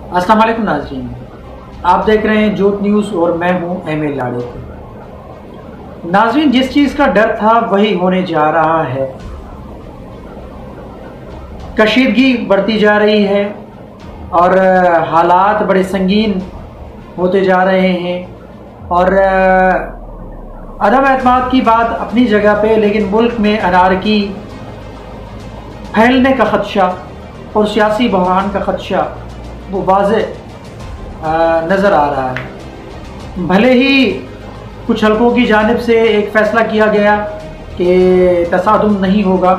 अस्सलाम वालेकुम नाज़रीन, आप देख रहे हैं जोत न्यूज़ और मैं हूं एम ए लाड़े। नाज़रीन, जिस चीज़ का डर था वही होने जा रहा है। कशीदगी बढ़ती जा रही है और हालात बड़े संगीन होते जा रहे हैं और अदम एतमाद की बात अपनी जगह पे, लेकिन मुल्क में अनारकी फैलने का ख़दशा और सियासी बहरान का ख़दशा वो वाज़े नज़र आ रहा है। भले ही कुछ हलकों की जानिब से एक फ़ैसला किया गया कि तसादुम नहीं होगा,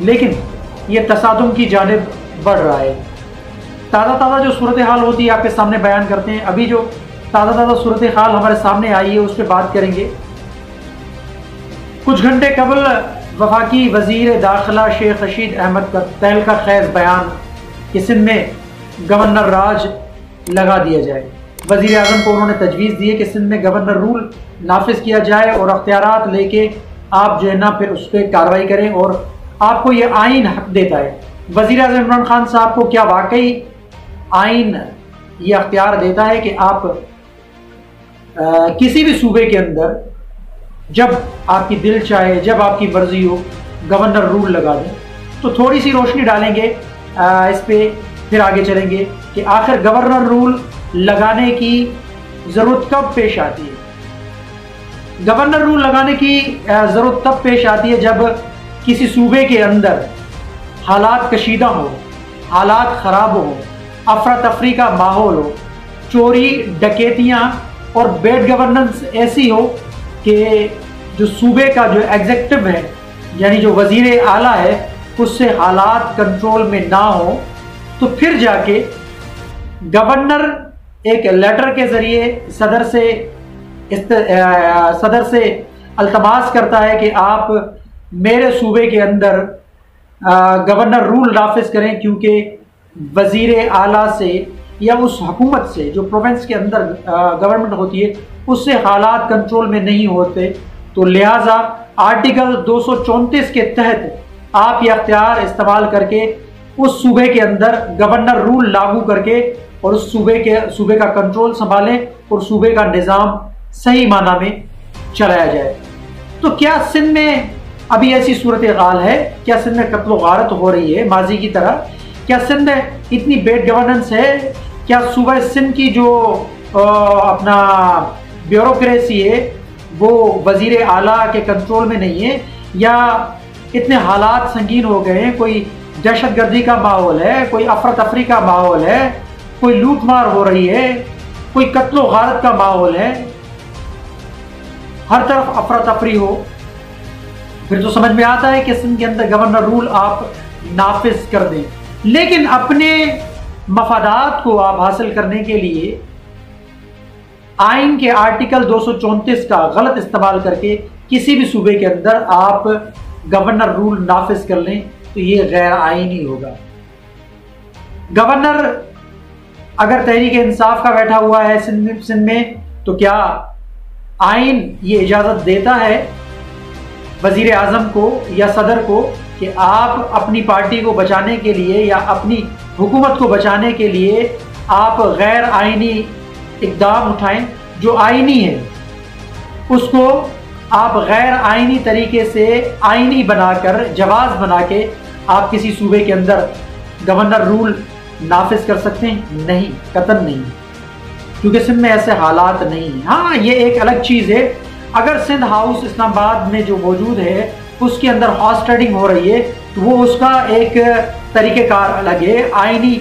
लेकिन ये तसादुम की जानिब बढ़ रहा है। ताज़ा जो सूरत हाल होती है आपके सामने बयान करते हैं। अभी जो ताज़ा सूरत हाल हमारे सामने आई है उस पर बात करेंगे। कुछ घंटे कबल वफाकी वज़ीर दाखिला शेख रशीद अहमद का तहलका खैज़ बयान कि सिंध में गवर्नर राज लगा दिया जाए। वज़ीर आज़म को उन्होंने तजवीज़ दी है कि सिंध में गवर्नर रूल नाफिज किया जाए और अख्तियारात लेके आप जो है ना फिर उस पर कार्रवाई करें, और आपको ये आइन हक देता है। वज़ीर आज़म इमरान खान साहब को क्या वाकई आइन ये अख्तियार देता है कि आप किसी भी सूबे के अंदर जब आपकी दिल चाहे, जब आपकी मर्जी हो, गवर्नर रूल लगा दें? तो थोड़ी सी रोशनी डालेंगे इस पे, फिर आगे चलेंगे कि आखिर गवर्नर रूल लगाने की ज़रूरत कब पेश आती है। गवर्नर रूल लगाने की ज़रूरत तब पेश आती है जब किसी सूबे के अंदर हालात कशीदा हो, हालात ख़राब हो, अफरा तफरी का माहौल हो, चोरी डकैतियाँ और बैड गवर्नेंस ऐसी हो कि जो सूबे का जो एग्जीक्यूटिव है, यानी जो वज़ीर आला है, उससे हालात कंट्रोल में ना हो, तो फिर जाके गवर्नर एक लेटर के ज़रिए सदर से अल्तमास करता है कि आप मेरे सूबे के अंदर गवर्नर रूल नाफिज करें, क्योंकि वज़ीर आला से या उस हुकूमत से जो प्रोविंस के अंदर गवर्नमेंट होती है उससे हालात कंट्रोल में नहीं होते। तो लिहाजा आर्टिकल 234 के तहत आप ये अख्तियार इस्तेमाल करके उस सूबे के अंदर गवर्नर रूल लागू करके और उस सूबे का कंट्रोल संभालें और सूबे का निज़ाम सही माना में चलाया जाए। तो क्या सिंध में अभी ऐसी सूरत हाल है? क्या सिंध में कत्ल गारत हो रही है माजी की तरह? क्या सिंध में इतनी बेड गवर्नेंस है? क्या सूबा सिंध की जो अपना ब्यूरोक्रेसी है वो वज़ीर आला के कंट्रोल में नहीं है, या इतने हालात संगीन हो गए हैं? कोई दहशतगर्दी का माहौल है, कोई अफरा तफरी का माहौल है, कोई लूट मार हो रही है, कोई कत्लो गारत का माहौल है, हर तरफ अफरा तफरी हो, फिर तो समझ में आता है कि सिंध के अंदर गवर्नर रूल आप नाफिज कर दें। लेकिन अपने मफादात को आप हासिल करने के लिए आइन के आर्टिकल 234 का गलत इस्तेमाल करके किसी भी सूबे के अंदर आप गवर्नर रूल नाफिज कर लें तो ये गैर आईनी होगा। गवर्नर अगर तहरीक इंसाफ का बैठा हुआ है सिंध में, तो क्या आइन ये इजाज़त देता है वज़ीर आज़म को या सदर को कि आप अपनी पार्टी को बचाने के लिए या अपनी हुकूमत को बचाने के लिए आप गैर आइनी इक़दाम उठाएं? जो आइनी है उसको आप गैर आइनी तरीके से आइनी बनाकर, जवाज़ बना के आप किसी सूबे के अंदर गवर्नर रूल नाफिज कर सकते हैं? नहीं, कतन नहीं, क्योंकि सिंध में ऐसे हालात नहीं हैं। हाँ, ये एक अलग चीज़ है, अगर सिंध हाउस इस्लामाबाद में जो मौजूद है उसके अंदर हॉर्स ट्रेडिंग हो रही है तो वो उसका एक तरीक़ेकार अलग है, आइनी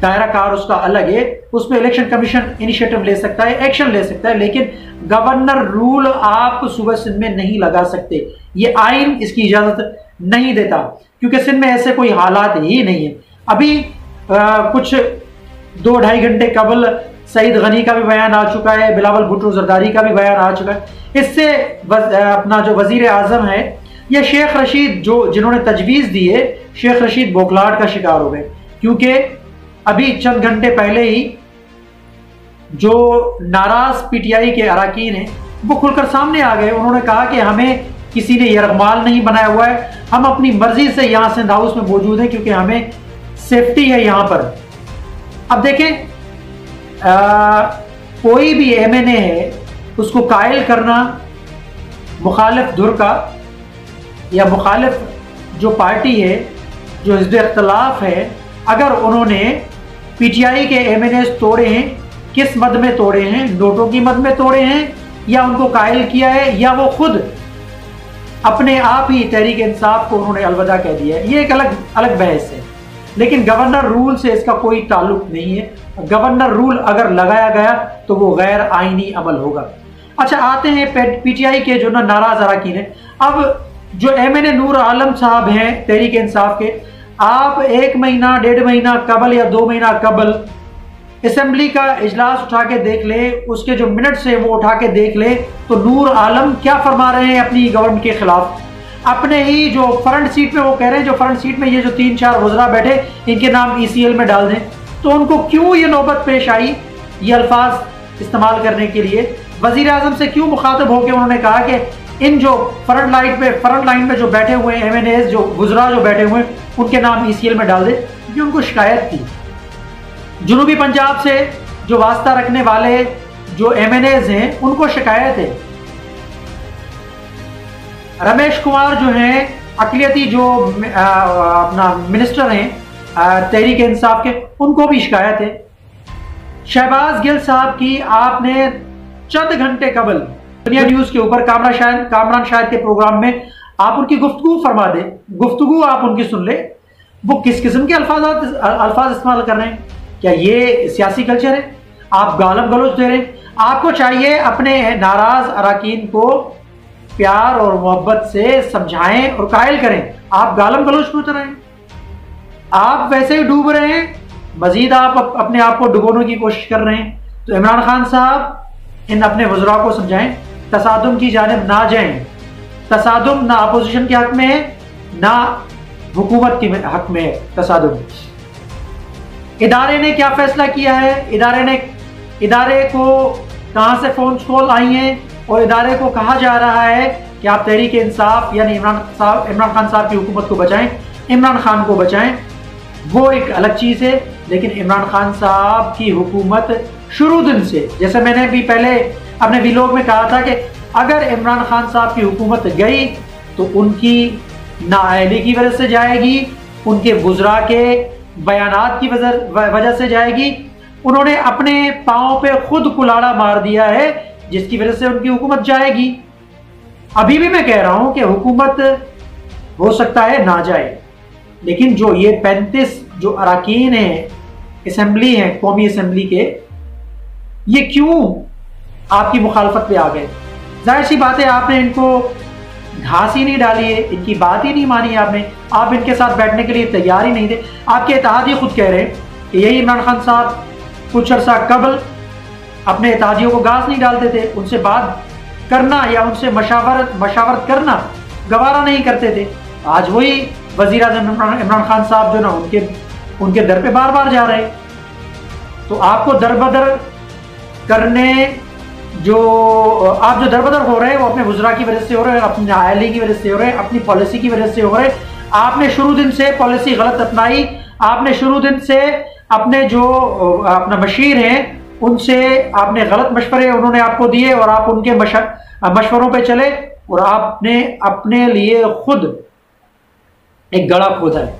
दायरा कार उसका अलग है, उसमें इलेक्शन कमीशन इनिशिएटिव ले सकता है, एक्शन ले सकता है, लेकिन गवर्नर रूल आप सूबा सिंध में नहीं लगा सकते। ये आइन इसकी इजाज़त नहीं देता, क्योंकि सिंध में ऐसे कोई हालात ही नहीं है। अभी कुछ 2-2.5 घंटे कबल सईद गनी का भी बयान आ चुका है, बिलावल भुट्टो जरदारी का भी बयान आ चुका है। इससे अपना जो वज़ीर आज़म है या शेख रशीद जिन्होंने तजवीज़ दी है, शेख रशीद बौखलाहट का शिकार हो गए, क्योंकि अभी चंद घंटे पहले ही जो नाराज पीटीआई के अरकान हैं वो खुलकर सामने आ गए। उन्होंने कहा कि हमें किसी ने यरगमाल नहीं बनाया हुआ है, हम अपनी मर्जी से यहाँ सिंध हाउस में मौजूद हैं क्योंकि हमें सेफ्टी है यहाँ पर। अब देखें, कोई भी MNA है उसको कायल करना, मुखालिफ धुर का या मुखालिफ जो पार्टी है, जो हिज़्ब इख्तिलाफ है, अगर उन्होंने PTI के MNAs तोड़े हैं, किस मद में तोड़े हैं, नोटों की मद में तोड़े हैं या उनको कायल किया है, या वो खुद अपने आप ही तहरीक इंसाफ को उन्होंने अलविदा कह दिया है, ये एक अलग बहस है। लेकिन गवर्नर रूल से इसका कोई ताल्लुक नहीं है। गवर्नर रूल अगर लगाया गया तो वो गैर आईनी अमल होगा। अच्छा, आते हैं PTI के जो नाराज अरकान है। अब जो MNA नूर आलम साहब हैं तहरीक इंसाफ के, आप 1 महीना 1.5 महीना कबल या 2 महीना कबल असेंबली का इजलास उठा के देख ले, उसके जो मिनट्स है वो उठा के देख ले, तो नूर आलम क्या फरमा रहे हैं अपनी गवर्नमेंट के खिलाफ। अपने ही जो फ्रंट सीट में वो कह रहे हैं, जो फ्रंट सीट में ये जो 3-4 वज़रा बैठे इनके नाम ECL में डाल दें। तो उनको क्यों ये नौबत पेश आई ये अल्फाज इस्तेमाल करने के लिए? वज़ीर आज़म से क्यों मुखातब होकर उन्होंने कहा कि इन जो फ्रंट लाइन में जो बैठे हुए MNAs, जो वज़रा जो बैठे हुए उनके नाम ECL में डाल दे, क्योंकि उनको शिकायत थी। जुनूबी पंजाब से जो वास्ता रखने वाले जो MNAs हैं उनको शिकायत है। रमेश कुमार जो हैं अक़लियती जो अपना मिनिस्टर हैं तहरीक इंसाफ के, उनको भी शिकायत है। शहबाज गिल साहब की आपने चंद घंटे कबल दुनिया न्यूज़ के ऊपर कामरान शाहिद के प्रोग्राम में आप उनकी गुफ्तगू फरमा दे, गुफ्तगू आप उनकी सुन ले, वो किस किस्म के अल्फाज इस्तेमाल कर रहे हैं। क्या ये सियासी कल्चर है? आप गालम गलोच दे रहे हैं। आपको चाहिए अपने नाराज अरकान को प्यार और मोहब्बत से समझाएं और कायल करें। आप गालम गलोच में उतर रहे हैं, आप वैसे ही डूब रहे हैं, मजीद आप अपने आप को डुबोने की कोशिश कर रहे हैं। तो इमरान खान साहब इन अपने वज़रा को समझाएं, तसादुम की जानिब ना जाएं। तसादुम ना अपोजिशन के हक में है, ना हुकूमत के हक में है तसादुम। इदारे ने क्या फैसला किया है? इदारे को कहां से फोन कॉल आई हैं और इदारे को कहा जा रहा है कि आप तहरीक इंसाफ यानी इमरान खान साहब की हुकूमत को बचाएं, इमरान खान को बचाएं, वो एक अलग चीज़ है। लेकिन इमरान खान साहब की हुकूमत शुरू दिन से, जैसे मैंने भी पहले अपने व्लॉग में कहा था कि अगर इमरान खान साहब की हुकूमत गई तो उनकी नाअहली की वजह से जाएगी, उनके वज़रा के बयानात की वजह से जाएगी। उन्होंने अपने पाँव पे खुद कुलाड़ा मार दिया है जिसकी वजह से उनकी हुकूमत जाएगी। अभी भी मैं कह रहा हूं कि हुकूमत हो सकता है ना जाए, लेकिन जो ये 35 जो अरकान हैं असेंबली हैं, कौमी असेंबली के, ये क्यों आपकी मुखालफत पे आ गए? जाहिर सी बात है, आपने इनको घास ही नहीं डाली है, इनकी बात ही नहीं मानी आपने, आप इनके साथ बैठने के लिए तैयार ही नहीं थे। आपके इत्तेहादी खुद कह रहे हैं कि यही इमरान खान साहब कुछ अर्सा कबल अपने इत्तेहादियों को घास नहीं डालते थे, उनसे बात करना या उनसे मशावरत करना गवारा नहीं करते थे। आज वही वज़ीर आज़म इमरान खान साहब जो ना उनके दर पे बार बार जा रहे हैं। तो आपको दरबदर करने आप जो दरबदर हो रहे हैं वो अपने वज़रा की वजह से हो रहे हैं, अपनी नाअहली की वजह से हो रहे हैं, अपनी पॉलिसी की वजह से हो रहे हैं। आपने शुरू दिन से पॉलिसी गलत अपनाई, आपने शुरू दिन से अपने जो अपना मशीर हैं उनसे आपने गलत मशवरे उन्होंने आपको दिए और आप उनके मशवरों पे चले और आपने अपने लिए खुद एक गड़ा खोदा है,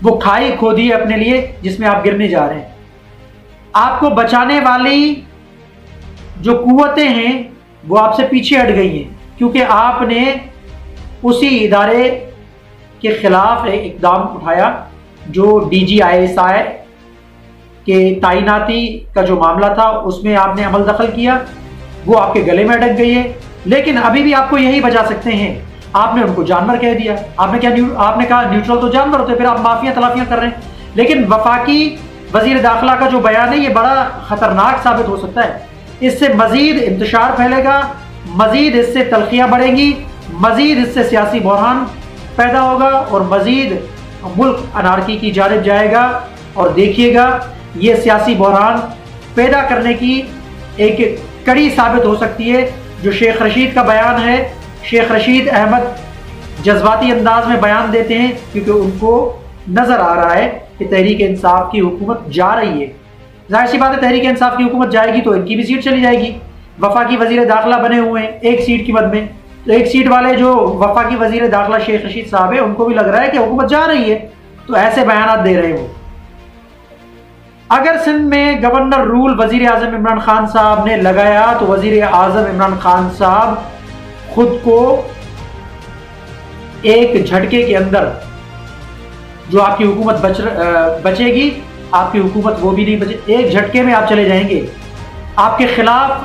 वो खाई खोदी है अपने लिए जिसमें आप गिरने जा रहे हैं। आपको बचाने वाली जो कुव्वतें हैं वो आपसे पीछे हट गई हैं, क्योंकि आपने उसी इदारे के खिलाफ एक इकदाम उठाया जो DGISI के तैनाती का जो मामला था उसमें आपने अमल दखल किया, वो आपके गले में अटक गई है। लेकिन अभी भी आपको यही बचा सकते हैं, आपने उनको जानवर कह दिया। आपने कहा न्यूट्रल तो जानवर होते, फिर आप माफिया तलाफियां कर रहे हैं। लेकिन वफाकी वजीर दाखिला का जो बयान है ये बड़ा खतरनाक साबित हो सकता है। इससे मजीद इंतशार फैलेगा, मजीद इससे तलखियां बढ़ेंगी, मजीद इससे सियासी बहरान पैदा होगा और मजीद मुल्क अनारकी की जानिब जाएगा। और देखिएगा ये सियासी बहरान पैदा करने की एक कड़ी साबित हो सकती है। जो शेख रशीद का बयान है, शेख रशीद अहमद जज्बाती अंदाज में बयान देते हैं क्योंकि उनको नजर आ रहा है कि तहरीक इंसाफ की हुकूमत जा रही है, जाहिर सी बात है तहरीक इंसाफ की हुकूमत जाएगी तो इनकी भी सीट चली जाएगी। वफाकी वजीर दाखिला बने हुए हैं एक सीट की मद में, तो एक सीट वाले जो वफाकी वजीर दाखिला शेख रशीद साहब है उनको भी लग रहा है कि हुकूमत जा रही है, तो ऐसे बयान दे रहे हो। अगर सिंध में गवर्नर रूल वजीर आजम इमरान खान साहब ने लगाया तो वजीर आजम इमरान खान साहब खुद को एक झटके के अंदर जो आपकी हुकूमत बचेगी, आपकी हुकूमत वो भी नहीं बचे, एक झटके में आप चले जाएंगे। आपके खिलाफ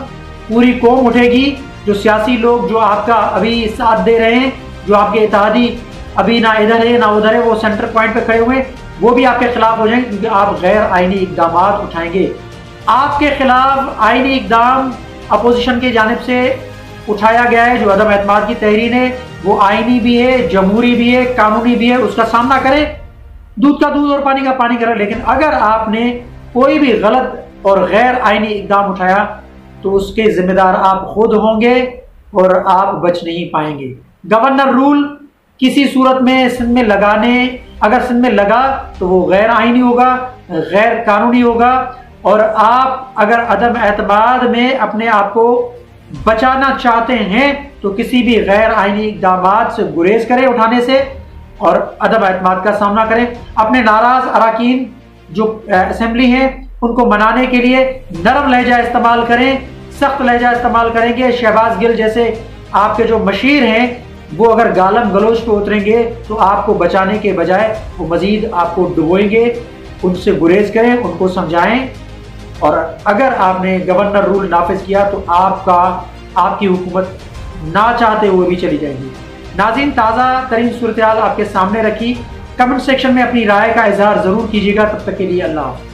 पूरी कौम उठेगी। जो सियासी लोग जो आपका अभी साथ दे रहे हैं, जो आपके इत्तेहादी अभी ना इधर है ना उधर है, वो सेंटर पॉइंट पे खड़े हुए, वो भी आपके खिलाफ हो जाएंगे क्योंकि आप गैर आईनी इकदाम उठाएंगे। आपके खिलाफ आईनी इकदाम अपोजिशन की जानिब से उठाया गया है, जो अदम एतमाद की तहरीर है वो आईनी भी है, जमहूरी भी है, कानूनी भी है, उसका सामना करें, दूध का दूध और पानी का पानी करें। लेकिन अगर आपने कोई भी गलत और गैर आईनी इकदाम उठाया तो उसके जिम्मेदार आप खुद होंगे और आप बच नहीं पाएंगे। गवर्नर रूल किसी सूरत में सिंध में अगर सिंध में लगा तो वो गैर आईनी होगा, गैर कानूनी होगा, और आप अगर अदम एतमाद में अपने आप को बचाना चाहते हैं तो किसी भी गैर आईनी इकदाम से गुरेज करें उठाने से और अदम एतमाद का सामना करें। अपने नाराज अराकीन जो असेंबली है उनको मनाने के लिए नरम लहजा इस्तेमाल करें, सख्त लहजा इस्तेमाल करेंगे। शहबाज गिल जैसे आपके जो मशीर हैं वो अगर गालम गलोच पे उतरेंगे तो आपको बचाने के बजाय वो मजीद आपको डुबोएंगे। उनसे गुरेज करें, उनको समझाएं, और अगर आपने गवर्नर रूल नाफिज किया तो आपकी हुकूमत ना चाहते हुए भी चली जाएगी। नाज़रीन, ताज़ा तरीन सूरत हाल आपके सामने रखी, कमेंट सेक्शन में अपनी राय का इजहार ज़रूर कीजिएगा। तब तक के लिए अल्लाह हाफ़िज़।